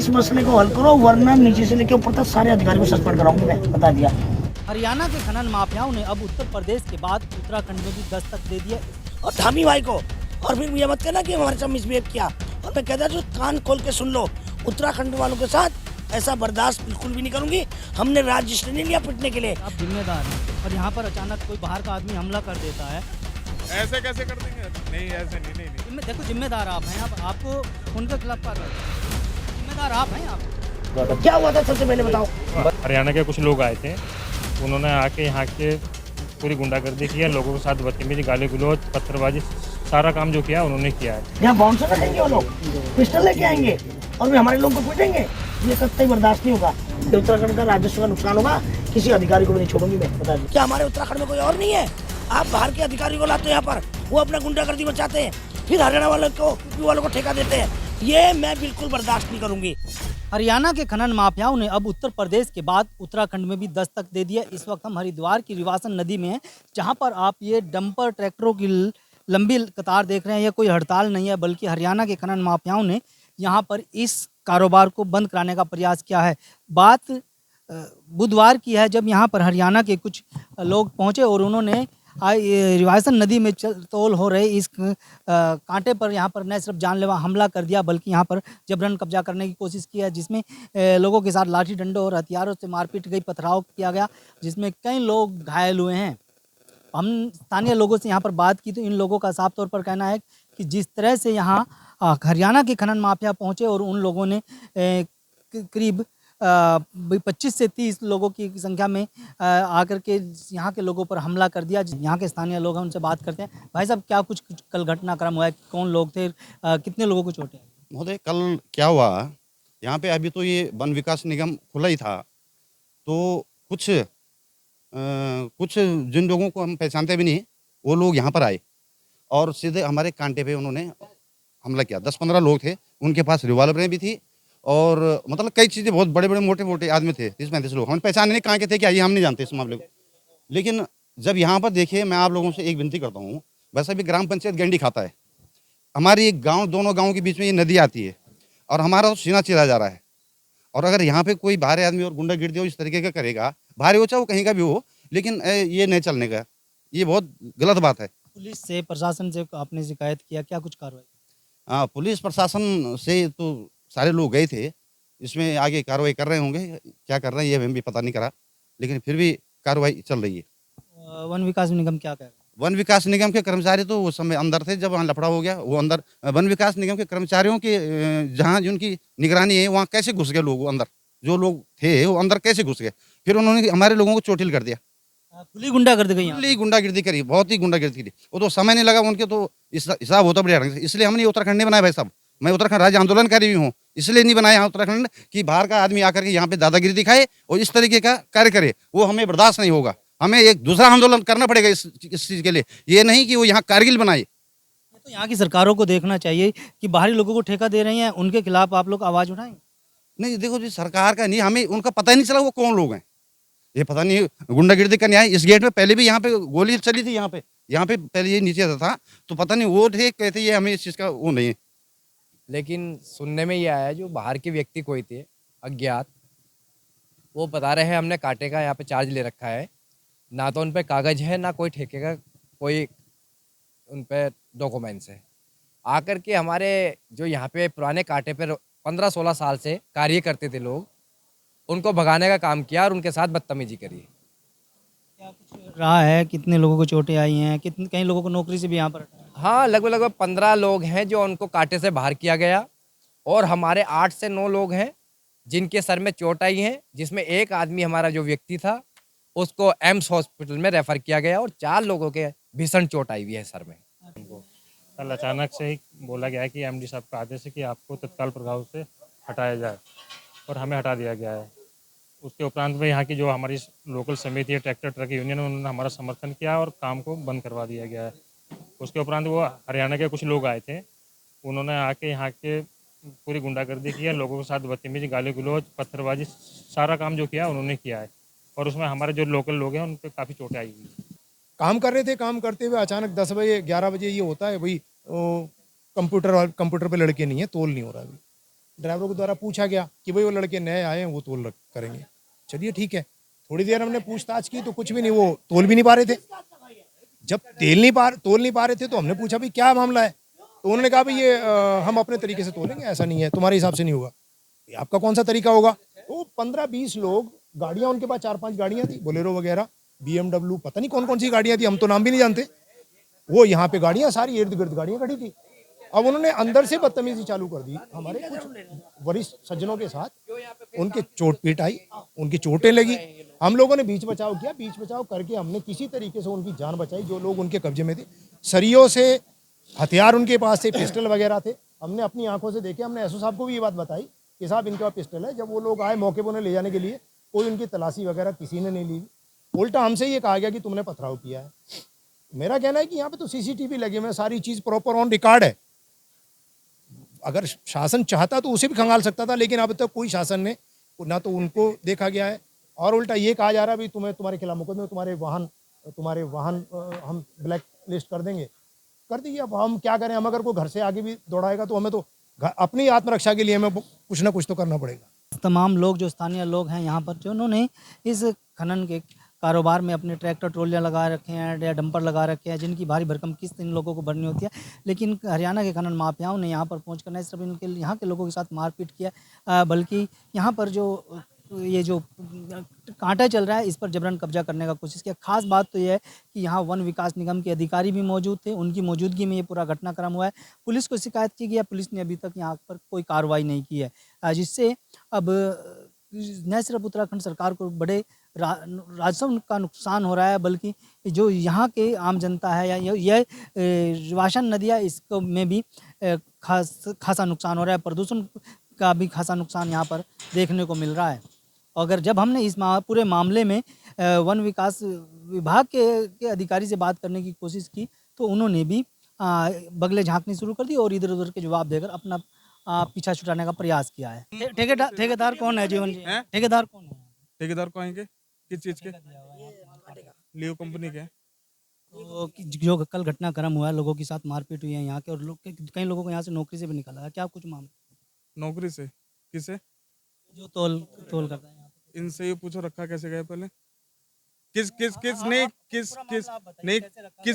इस मसले को हल करो, वरना नीचे से लेकर ऊपर तक सारे अधिकारियों को सस्पेंड कराऊंगी मैं, बता दिया। हरियाणा के खनन माफियाओं ने अब उत्तर प्रदेश के बाद उत्तराखंड में भी दस्तक दे दी है। और धामी भाई को, और फिर ये मत कहना कि हमारे साथ मिसबिहेव किया। और मैं कहता हूँ कान खोल के सुन लो, उत्तराखंड वालों के साथ ऐसा बर्दाश्त बिल्कुल भी नहीं करूंगी। हमने रजिस्टर नहीं लिया पिटने के लिए। आप जिम्मेदार हैं और यहाँ पर अचानक कोई बाहर का आदमी हमला कर देता है। ऐसे कैसे कर देंगे? नहीं ऐसे नहीं। देखो जिम्मेदार आप हैं, आपको उनके खिलाफ कार्रवाई, जिम्मेदार आप हैं। आप क्या हुआ था सबसे पहले बताओ। हरियाणा के कुछ लोग आए थे, उन्होंने आके यहाँ के पूरी गुंडागर्दी की है, लोगों के साथ बदतमीजी, गाली गलौज, पत्थरबाजी, सारा काम जो किया उन्होंने किया है। यहाँ बाउंसर रखेंगे वो लोग, पिस्टल लेके आएंगे और भी हमारे लोगों को पीटेंगे। ये कतई बर्दाश्त नहीं होगा। उत्तराखंड का राजस्व का नुकसान होगा, किसी अधिकारी को भी नहीं छोड़ूंगी मैं, बता दी। क्या हमारे उत्तराखंड में कोई और नहीं है? आप बाहर के अधिकारी को लाते हो यहाँ पर, वो अपना गुंडागर्दी मचाते हैं, फिर हरियाणा वालों को ठेका देते हैं। ये मैं बिल्कुल बर्दाश्त नहीं करूंगी। हरियाणा के खनन माफियाओं ने अब उत्तर प्रदेश के बाद उत्तराखंड में भी दस्तक दे दी है। इस वक्त हम हरिद्वार की रिवासन नदी में हैं, जहां पर आप ये डंपर ट्रैक्टरों की लंबी कतार देख रहे हैं। यह कोई हड़ताल नहीं है, बल्कि हरियाणा के खनन माफियाओं ने यहाँ पर इस कारोबार को बंद कराने का प्रयास किया है। बात बुधवार की है, जब यहाँ पर हरियाणा के कुछ लोग पहुँचे और उन्होंने रिवासन नदी में तोल हो रहे इस कांटे पर यहाँ पर न सिर्फ जानलेवा हमला कर दिया, बल्कि यहाँ पर जबरन कब्जा करने की कोशिश की है, जिसमें लोगों के साथ लाठी डंडों और हथियारों से मारपीट गई, पथराव किया गया, जिसमें कई लोग घायल हुए हैं। हम स्थानीय लोगों से यहाँ पर बात की तो इन लोगों का साफ तौर पर कहना है कि जिस तरह से यहाँ हरियाणा के खनन माफिया पहुँचे और उन लोगों ने करीब 25 से 30 लोगों की संख्या में आकर के यहाँ के लोगों पर हमला कर दिया। यहाँ के स्थानीय लोग हैं, उनसे बात करते हैं। भाई साहब, क्या कुछ कल घटनाक्रम हुआ है? कौन लोग थे? कितने लोगों को चोटें? महोदय, कल क्या हुआ, यहाँ पे अभी तो ये वन विकास निगम खुला ही था, तो कुछ जिन लोगों को हम पहचानते भी नहीं, वो लोग यहाँ पर आए और सीधे हमारे कांटे पे उन्होंने हमला किया। 10-15 लोग थे, उनके पास रिवॉल्वरें भी थी और मतलब कई चीज़ें, बहुत बड़े बड़े मोटे आदमी थे, 30-35 लोग। हम पहचाने नहीं कहाँ के थे, क्या ये हम नहीं जानते इस मामले को। लेकिन जब यहाँ पर देखिए, मैं आप लोगों से एक विनती करता हूँ, वैसे भी ग्राम पंचायत गंडी खाता है, हमारी एक गांव, दोनों गांवों के बीच में ये नदी आती है और हमारा तो सीना चिरा जा रहा है। और अगर यहाँ पे कोई बाहरी आदमी और गुंडागिर्दी हो इस तरीके का करेगा, भारी हो चाहे वो कहीं का भी हो, लेकिन ये नहीं चलने का, ये बहुत गलत बात है। पुलिस से, प्रशासन से आपने शिकायत किया, क्या कुछ कार्रवाई? हाँ, पुलिस प्रशासन से तो सारे लोग गए थे, इसमें आगे कार्रवाई कर रहे होंगे, क्या कर रहे हैं ये हमें भी पता नहीं करा, लेकिन फिर भी कार्रवाई चल रही है। वन विकास निगम क्या कह रहा है? वन विकास निगम के कर्मचारी तो उस समय अंदर थे, जब वहाँ लफड़ा हो गया, वो अंदर वन विकास निगम के कर्मचारियों के जहाँ जिनकी निगरानी है, वहाँ कैसे घुस गए लोग अंदर, जो लोग थे वो अंदर कैसे घुस गए, फिर उन्होंने हमारे लोगों को चोटिल कर दिया। खुली गुंडागर्दी गई, खुली गुंडागिर्दी करी, बहुत ही गुंडागिर्दी करी। वो तो समय नहीं लगा उनके, तो हिसाब होता बढ़िया ढंग से। इसलिए हमने उत्तराखंड नहीं बनाया भाई साहब, मैं उत्तराखंड राज्य आंदोलनकारी भी हूँ, इसलिए नहीं बनाया यहाँ उत्तराखंड कि बाहर का आदमी आकर के यहाँ पे दादागिरी दिखाए और इस तरीके का कार्य करे, वो हमें बर्दाश्त नहीं होगा। हमें एक दूसरा आंदोलन करना पड़ेगा इस चीज़ के लिए, ये नहीं कि वो यहाँ कारगिल बनाए। तो यहाँ की सरकारों को देखना चाहिए कि बाहरी लोगों को ठेका दे रही हैं, उनके खिलाफ आप लोग आवाज़ उठाएं। नहीं देखो जी, सरकार का नहीं, हमें उनका पता ही नहीं चला वो कौन लोग हैं, ये पता नहीं गुंडागिर्दी का न्याय। इस गेट में पहले भी यहाँ पे गोली चली थी, यहाँ पे पहले ये नीचे था, तो पता नहीं वो थे, कहते ये हमें इस चीज़ का वो नहीं है। लेकिन सुनने में ये आया जो बाहर के व्यक्ति कोई थे अज्ञात, वो बता रहे हैं हमने कांटे का यहाँ पे चार्ज ले रखा है, ना तो उन पे कागज़ है, ना कोई ठेके का कोई उन पे डॉक्यूमेंट्स है। आकर के हमारे जो यहाँ पे पुराने कांटे पे 15-16 साल से कार्य करते थे लोग, उनको भगाने का काम किया और उनके साथ बदतमीजी करी। क्या कुछ रहा है? कितने लोगों को चोटें आई हैं? कितने, कई लोगों को नौकरी से भी यहाँ पर? हाँ, लगभग 15 लोग हैं जो उनको कांटे से बाहर किया गया और हमारे 8 से 9 लोग हैं जिनके सर में चोट आई है, जिसमें एक आदमी हमारा जो व्यक्ति था उसको एम्स हॉस्पिटल में रेफर किया गया और 4 लोगों के भीषण चोट आई हुई है सर में। कल अचानक से ही बोला गया है कि एमडी साहब का आदेश है कि आपको तत्काल प्रभाव से हटाया जाए, और हमें हटा दिया गया है। उसके उपरांत में यहाँ की जो हमारी लोकल समिति है, ट्रैक्टर ट्रक यूनियन, उन्होंने हमारा समर्थन किया और काम को बंद करवा दिया गया है। उसके उपरांत वो हरियाणा के कुछ लोग आए थे, उन्होंने आके यहाँ के पूरी गुंडागर्दी की है, लोगों के साथ बदतमीजी, गाली गलौज, पत्थरबाजी, सारा काम जो किया उन्होंने किया है, और उसमें हमारे जो लोकल लोग हैं उन पर काफ़ी चोटें आई हुई है। काम कर रहे थे, काम करते हुए अचानक 10 बजे 11 बजे ये होता है, भाई कंप्यूटर पे लड़के नहीं है, तोल नहीं हो रहा अभी। ड्राइवरों के द्वारा पूछा गया कि भाई वो लड़के नए आए हैं, वो तोल करेंगे। चलिए ठीक है, थोड़ी देर हमने पूछताछ की तो कुछ भी नहीं, वो तोल भी नहीं पा रहे थे। जब तोल नहीं पा रहे थे तो हमने पूछा भाई क्या मामला है, तो उन्होंने कहा भाई ये हम अपने तरीके से तोलेंगे, ऐसा नहीं है, तुम्हारे हिसाब से नहीं होगा। ये आपका कौन सा तरीका होगा? तो 15-20 लोग, गाड़ियां उनके पास 4-5 गाड़ियां थी, बोलेरो वगैरह, BMW, पता नहीं कौन कौन सी गाड़ियां थी, हम तो नाम भी नहीं जानते। वो यहाँ पे गाड़ियां सारी इर्द गिर्द गाड़ियां खड़ी थी। अब उन्होंने अंदर से बदतमीजी चालू कर दी हमारे कुछ वरिष्ठ सज्जनों के साथ, उनके चोट पीट आई, उनकी चोटें लगी। हम लोगों ने बीच बचाव किया, बीच बचाव करके हमने किसी तरीके से उनकी जान बचाई। जो लोग उनके कब्जे में थे, सरियों से हथियार उनके पास थे, पिस्टल वगैरह थे, हमने अपनी आंखों से देखे। हमने एसओ साहब को भी ये बात बताई कि साहब इनके पास पिस्टल है। जब वो लोग आए मौके पर उन्हें ले जाने के लिए, कोई उनकी तलाशी वगैरह किसी ने नहीं ली। उल्टा हमसे ये कहा गया कि तुमने पथराव किया है। मेरा कहना है कि यहाँ पे तो CCTV लगे हुए हैं, सारी चीज़ प्रॉपर ऑन रिकॉर्ड है। अगर शासन चाहता तो उसे भी खंगाल सकता था, लेकिन अब तक कोई शासन ने ना तो उनको देखा गया है, और उल्टा ये कहा जा रहा है भी तुम्हारे खिलाफ मुकदमे, तुम्हारे वाहन हम ब्लैक लिस्ट कर देंगे। कर दीजिए, अब हम क्या करें? हम अगर कोई घर से आगे भी दौड़ाएगा तो हमें तो अपनी आत्मरक्षा के लिए हमें कुछ ना कुछ तो करना पड़ेगा। तमाम लोग जो स्थानीय लोग हैं यहाँ पर, जो उन्होंने इस खनन के कारोबार में अपने ट्रैक्टर ट्रॉलियाँ लगा रखे हैं या डंपर लगा रखे हैं, जिनकी भारी भरकम किस्त इन लोगों को भरनी होती है। लेकिन हरियाणा के खनन माफियाओं ने यहाँ पर पहुँच कर न सिर्फ इनके यहाँ के लोगों के साथ मारपीट किया, बल्कि यहाँ पर जो कांटा चल रहा है, इस पर जबरन कब्जा करने का कोशिश किया। खास बात तो यह है कि यहाँ वन विकास निगम के अधिकारी भी मौजूद थे, उनकी मौजूदगी में ये पूरा घटनाक्रम हुआ है। पुलिस को शिकायत की गई है, पुलिस ने अभी तक यहाँ पर कोई कार्रवाई नहीं की है, जिससे अब न सिर्फ उत्तराखंड सरकार को बड़े राजस्व का नुकसान हो रहा है, बल्कि जो यहाँ के आम जनता है या यह रिवाशन नदियाँ, इसको में भी खासा नुकसान हो रहा है। प्रदूषण का भी खासा नुकसान यहाँ पर देखने को मिल रहा है। अगर जब हमने इस पूरे मामले में वन विकास विभाग के अधिकारी से बात करने की कोशिश की, तो उन्होंने भी बगले झांकनी शुरू कर दी और इधर उधर के जवाब देकर अपना पीछा छुड़ाने का प्रयास किया है। ठेकेदार कौन है जीवन जी? ठेकेदार कौन है? ठेकेदार को आएंगे किस चीज के? लियो कंपनी के। तो जो कल घटनाक्रम हुआ है, लोगों के साथ मारपीट हुई है यहाँ के, और कई लोगों को यहाँ से नौकरी से भी निकाला है, क्या कुछ मामला? नौकरी से? किसे? जो तोल करता है यहाँ पे। इनसे ये पूछो रखा कैसे गया पहले? किस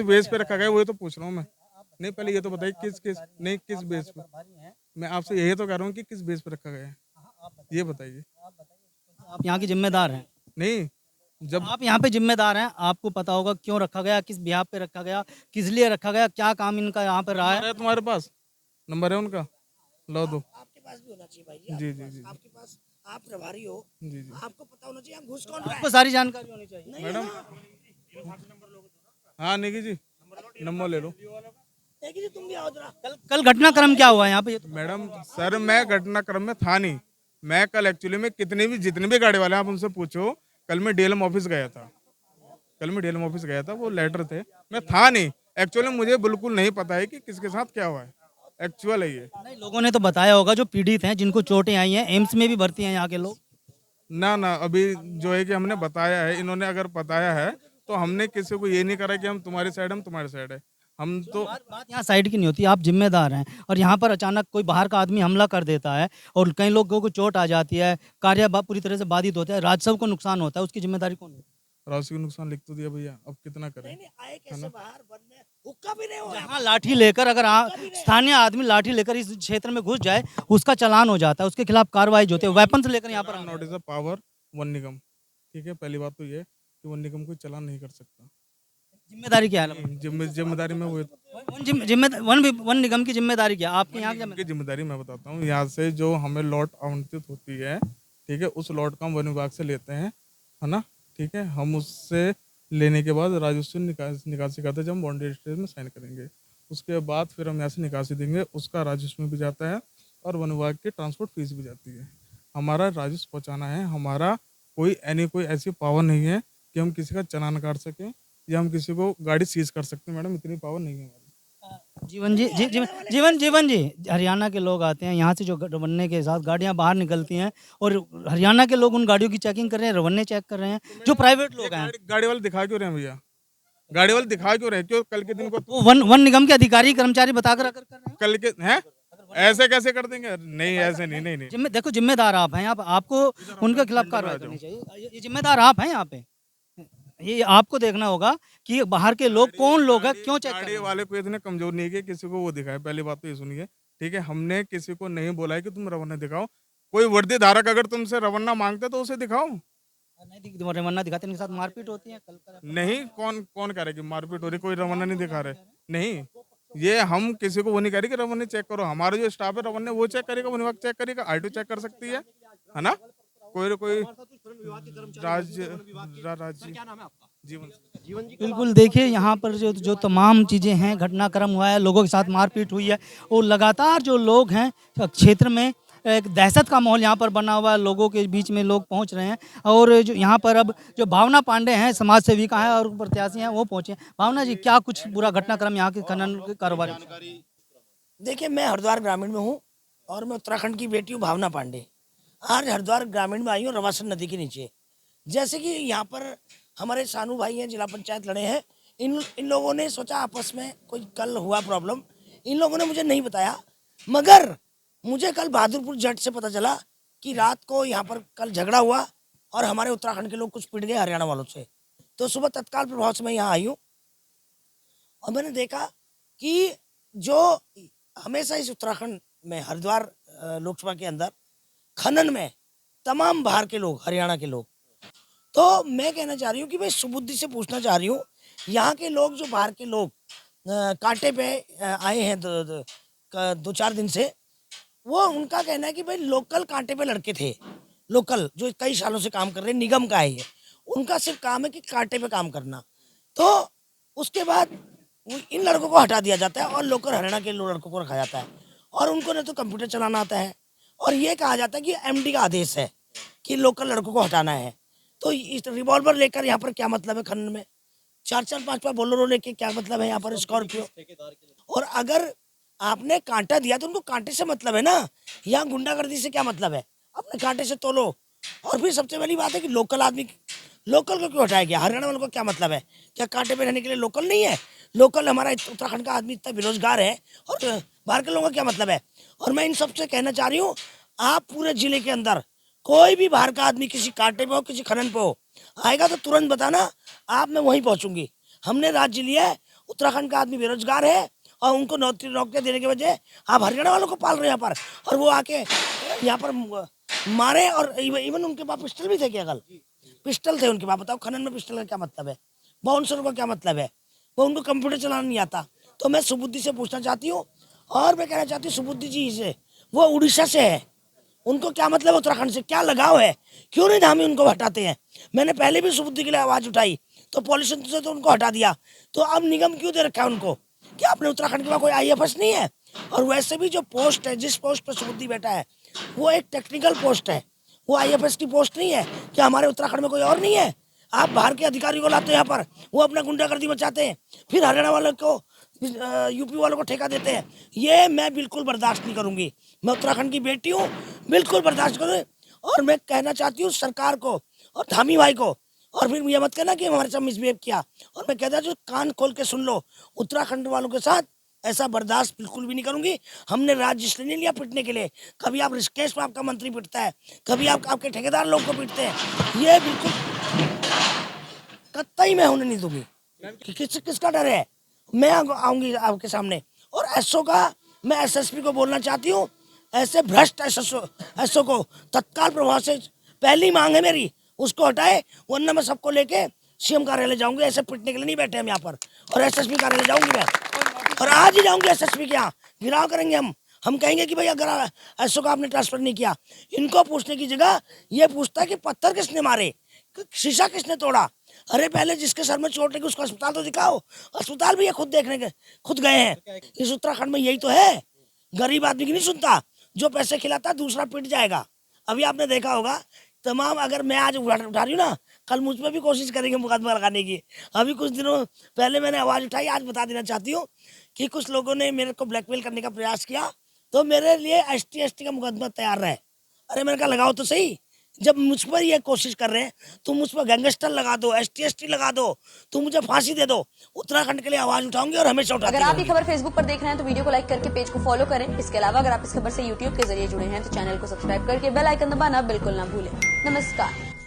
बेस पे रखा गया, वो तो पूछ रहा हूँ मैं। नहीं, पहले ये तो बताइए किस बेस पे? मैं आपसे यही तो कह रहा हूँ कि किस बेस पे रखा गया है, ये बताइए। आप यहाँ के जिम्मेदार हैं? नहीं, जब आप यहाँ पे जिम्मेदार हैं, आपको पता होगा क्यों रखा गया, किस बिहाफ पे रखा गया, किस लिए रखा गया, क्या काम इनका यहाँ पे रहा है? तुम्हारे पास नंबर है उनका, लो दो। आपके पास भी होना चाहिए भाई। जी। आपके पास, आप प्रभारी हो, जी। आपको पता होना चाहिए घुस कौन रहा है। आपको सारी जानकारी होनी चाहिए। मैडम, हाँ निकी जी, नंबर ले लो। देखिए तुम भी आओ जरा। कल घटनाक्रम क्या हुआ यहाँ पे? मैडम सर, मैं घटनाक्रम में था नहीं। मैं कल एक्चुअली में जितने भी गाड़ी वाले हैं आप उनसे पूछो, कल मैं DLM ऑफिस गया था। वो लेटर थे, मैं था नहीं एक्चुअली, मुझे बिल्कुल नहीं पता है कि किसके साथ क्या हुआ है। एक्चुअल है ये। नहीं, लोगों ने तो बताया होगा, जो पीड़ित हैं, जिनको चोटें आई हैं, एम्स में भी भर्ती हैं यहाँ के लोग। ना अभी जो है कि हमने बताया है, इन्होंने अगर बताया है तो हमने किसी को ये नहीं करा कि हम तुम्हारी साइड, हम तुम्हारी साइड है। हम तो बात यहाँ साइड की नहीं होती, आप जिम्मेदार हैं, और यहाँ पर अचानक कोई बाहर का आदमी हमला कर देता है और कई लोगों को चोट आ जाती है, कार्य पूरी तरह से बाधित होता है, राजस्व को नुकसान होता है, उसकी जिम्मेदारी कौन है? राजस्व का नुकसान लिख तो दिया भैया, अब कितना करें? नहीं आए कैसे बाहर, वन में हुक्का भी नहीं हो रहा। जहाँ लाठी लेकर, अगर स्थानीय आदमी लाठी लेकर इस क्षेत्र में घुस जाए, उसका चालान हो जाता है, उसके खिलाफ कार्रवाई जो होती है, वेपन से लेकर यहाँ पर। नोटिस ऑफ पावर वन निगम, ठीक है। पहली बात तो ये कि वन निगम कोई चालान नहीं कर सकता। जिम्मेदारी क्या है? जिम्मेदारी में वो वन निगम की जिम्मेदारी क्या? आपके यहाँ की जिम्मेदारी मैं बताता हूँ। यहाँ से जो हमें लॉट आवंटित होती है, ठीक है, उस लॉट का हम वन विभाग से लेते हैं, है ना, ठीक है। हम उससे लेने के बाद राजस्व निकासी करते हैं, जब हम बॉन्ड रजिस्टर में साइन करेंगे, उसके बाद फिर हम यहाँ से निकासी देंगे, उसका राजस्व में भी जाता है और वन विभाग की ट्रांसपोर्ट फीस भी जाती है। हमारा राजस्व पहुँचाना है, हमारा कोई ऐसी पावर नहीं है कि हम किसी का चालान काट सकें या हम किसी को गाड़ी सीज कर सकते हैं। मैडम, इतनी पावर नहीं है हमारी। जीवन जी, हरियाणा के लोग आते हैं यहाँ से, जो रवन्ने के साथ गाड़ियाँ बाहर निकलती हैं, और हरियाणा के लोग उन गाड़ियों की चेकिंग कर रहे हैं, रवन्ने चेक कर रहे हैं, जो प्राइवेट लोग हैं। गाड़ी वाले दिखा क्यों रहे हैं भैया? गाड़ी वाले दिखा क्यों रहे हैं? क्यों कल के दिन को वो वन निगम के अधिकारी कर्मचारी बताकर कर रहे हैं। कल के हैं, ऐसे कैसे कर देंगे? नहीं ऐसे नहीं, नहीं नहीं। देखो जिम्मेदार आप हैं, आप आपको उनके खिलाफ कार्रवाई करनी चाहिए। ये जिम्मेदार आप हैं यहाँ पे, ये आपको देखना होगा कि बाहर के लोग कौन लोग हैं, क्यों चेक कर रहे गाड़ी हैं। वाले को इतने कमजोर नहीं है कि किसी को वो दिखाए। पहली बात तो ये सुनिए, ठीक है? हमने किसी को नहीं बोला है कि तुम रवन्ना दिखाओ। कोई वर्दी धारक अगर तुमसे रवन्ना मांगते तो उसे दिखाओ। नहीं रवन्ना दिखाते, इनके साथ मारपीट होती है कल कर। नहीं, कौन कौन कह रहा है कि मारपीट हो रही? कोई रवन्ना नहीं दिखा रहे। नहीं, ये हम किसी को वो नहीं कह रहे कि रवन्ने चेक करो। हमारा जो स्टाफ है रवन्ने वो चेक करेगा, वन विभाग चेक करेगा, आईटी चेक कर सकती है ना? कोई राज्य जीवन बिल्कुल देखिए यहाँ पर जो जो तमाम चीज़ें हैं, घटनाक्रम हुआ है, लोगों के साथ मारपीट हुई है और लगातार जो लोग हैं क्षेत्र में एक दहशत का माहौल यहाँ पर बना हुआ है, लोगों के बीच में लोग पहुँच रहे हैं और जो यहाँ पर अब जो भावना पांडे हैं, समाज सेविका हैं और प्रत्याशी हैं, वो पहुँचे। भावना जी, क्या कुछ बुरा घटनाक्रम यहाँ के खनन के कारोबार? देखिए, मैं हरिद्वार ग्रामीण में हूँ और मैं उत्तराखंड की बेटी हूँ भावना पांडे। आज हरिद्वार ग्रामीण में आई हूँ रवासन नदी के नीचे। जैसे कि यहाँ पर हमारे सानू भाई हैं, जिला पंचायत लड़े हैं, इन लोगों ने सोचा आपस में कोई कल हुआ प्रॉब्लम, इन लोगों ने मुझे नहीं बताया, मगर मुझे कल बहादुरपुर जट से पता चला कि रात को यहाँ पर कल झगड़ा हुआ और हमारे उत्तराखंड के लोग कुछ पिट गए हरियाणा वालों से। तो सुबह तत्काल प्रभाव से मैं यहाँ आई हूँ और मैंने देखा कि जो हमेशा इस उत्तराखंड में हरिद्वार लोकसभा के अंदर खनन में तमाम बाहर के लोग, हरियाणा के लोग, तो मैं कहना चाह रही हूँ कि भाई सुबुद्धि से पूछना चाह रही हूँ, यहाँ के लोग जो बाहर के लोग कांटे पे आए हैं दो चार दिन से, वो उनका कहना है कि भाई लोकल कांटे पे लड़के थे, लोकल जो कई सालों से काम कर रहे हैं, निगम का है ये, उनका सिर्फ काम है कि कांटे पे काम करना। तो उसके बाद इन लड़कों को हटा दिया जाता है और लोकल हरियाणा के लड़कों को रखा जाता है और उनको न तो कंप्यूटर चलाना आता है और ये कहा जाता है कि एमडी का आदेश है कि लोकल लड़कों को हटाना है। तो इस रिवॉल्वर लेकर यहाँ पर क्या मतलब है खनन में? 4-4 5-5 बोलेरो लेके क्या मतलब है यहाँ पर? स्कॉर्पियो। और अगर आपने कांटा दिया तो उनको कांटे से मतलब है ना, यहाँ गुंडागर्दी से क्या मतलब है? अपने कांटे से तोलो। और फिर सबसे पहली बात है कि लोकल आदमी, लोकल को क्यों हटाया गया? हरियाणा वालों को क्या मतलब है? क्या कांटे पे रहने के लिए लोकल नहीं है? लोकल हमारा उत्तराखंड का आदमी इतना बेरोजगार है और बाहर के लोगों का क्या मतलब है? और मैं इन सबसे कहना चाह रही हूँ, आप पूरे जिले के अंदर कोई भी बाहर का आदमी किसी कांटे पे हो, किसी खनन पे हो, आएगा तो तुरंत बताना, आप मैं वहीं पहुंचूंगी। हमने राज्य लिया है, उत्तराखंड का आदमी बेरोजगार है और उनको नौकरियां देने के वजह आप हरियाणा वालों को पाल रहे हैं यहाँ पर, और वो आके यहाँ पर मारे। और इवन उनके पास पिस्टल भी थे क्या? कल पिस्टल थे उनके पास। बताओ खनन में पिस्टल का क्या मतलब है? बाउंसर का क्या मतलब है? वो उनको कंप्यूटर चलाना नहीं आता। तो मैं सुबुद्धि से पूछना चाहती हूँ और मैं कहना चाहती हूँ सुबुद्धि जी से, वो उड़ीसा से है, उनको क्या मतलब उत्तराखंड से? क्या लगाव है? क्यों नहीं धामी उनको हटाते हैं? मैंने पहले भी सुबुद्धि के लिए आवाज उठाई तो पॉल्यूशन से तो उनको हटा दिया, तो अब निगम क्यों दे रखा है उनको? क्या अपने उत्तराखंड के पास कोई IAFS नहीं है? और वैसे भी जो पोस्ट है, जिस पोस्ट पर सुबुद्धि बैठा है, वो एक टेक्निकल पोस्ट है, वो IAFS की पोस्ट नहीं है। क्या हमारे उत्तराखंड में कोई और नहीं है? आप बाहर के अधिकारी को लाते हैं यहाँ पर, वो अपना गुंडागर्दी मचाते हैं, फिर हरियाणा वालों को, यूपी वालों को ठेका देते हैं। ये मैं बिल्कुल बर्दाश्त नहीं करूंगी। मैं उत्तराखंड की बेटी हूँ, बिल्कुल बर्दाश्त करूँ। और मैं कहना चाहती हूँ सरकार को और धामी भाई को, और फिर ये मत कहना कि हमारे साथ मिसबिहेव किया। और मैं कहता हूँ कान खोल के सुन लो, उत्तराखंड वालों के साथ ऐसा बर्दाश्त बिल्कुल भी नहीं करूंगी। हमने राज्य इसलिए नहीं लिया पिटने के लिए। कभी आप ऋषिकेश में आपका मंत्री पिटता है, कभी आपके ठेकेदार लोग को पिटते हैं। ये बिल्कुल कतई मैं होने नहीं दूंगी। कि किसका डर है? मैं आऊंगी आपके सामने। और एसओ का मैं SSP को बोलना चाहती हूँ, ऐसे भ्रष्ट एसओ को तत्काल प्रभाव से, पहली मांग है मेरी, उसको हटाए, वरना मैं सबको लेके CM कार्यालय जाऊंगी। ऐसे पिटने के लिए नहीं बैठे हम यहाँ पर। और SSP कार्यालय जाऊंगी मैं, और आज ही जाऊंगी SSP के यहाँ। गिराव करेंगे हम कहेंगे कि भाई अगर एसओ का आपने ट्रांसफर नहीं किया, इनको पूछने की जगह ये पूछता है कि पत्थर किसने मारे, शीशा किसने तोड़ा। अरे पहले जिसके सर में चोट लगी उसको अस्पताल तो दिखाओ। अस्पताल भी ये खुद गए हैं। इस उत्तराखंड में यही तो है, गरीब आदमी की नहीं सुनता, जो पैसे खिलाता दूसरा पिट जाएगा। अभी आपने देखा होगा तमाम, अगर मैं आज उठा रही हूँ ना, कल मुझ पर भी कोशिश करेंगे मुकदमा लगाने की। अभी कुछ दिनों पहले मैंने आवाज़ उठाई, आज बता देना चाहती हूँ कि कुछ लोगों ने मेरे को ब्लैकमेल करने का प्रयास किया, तो मेरे लिए ST का मुकदमा तैयार है। अरे मैंने कहा लगाओ तो सही, जब मुझ पर ये कोशिश कर रहे हैं तो मुझ पर गैंगस्टर लगा दो, ST लगा दो, तो मुझे फांसी दे दो। उत्तराखंड के लिए आवाज उठाऊंगी और हमेशा उठाऊंगी। अगर आप ये खबर फेसबुक पर देख रहे हैं तो वीडियो को लाइक करके पेज को फॉलो करें। इसके अलावा अगर आप इस खबर से यूट्यूब के जरिए जुड़े हैं तो चैनल को सब्सक्राइब करके बेल आइकन दबाना बिल्कुल ना भूलें। नमस्कार।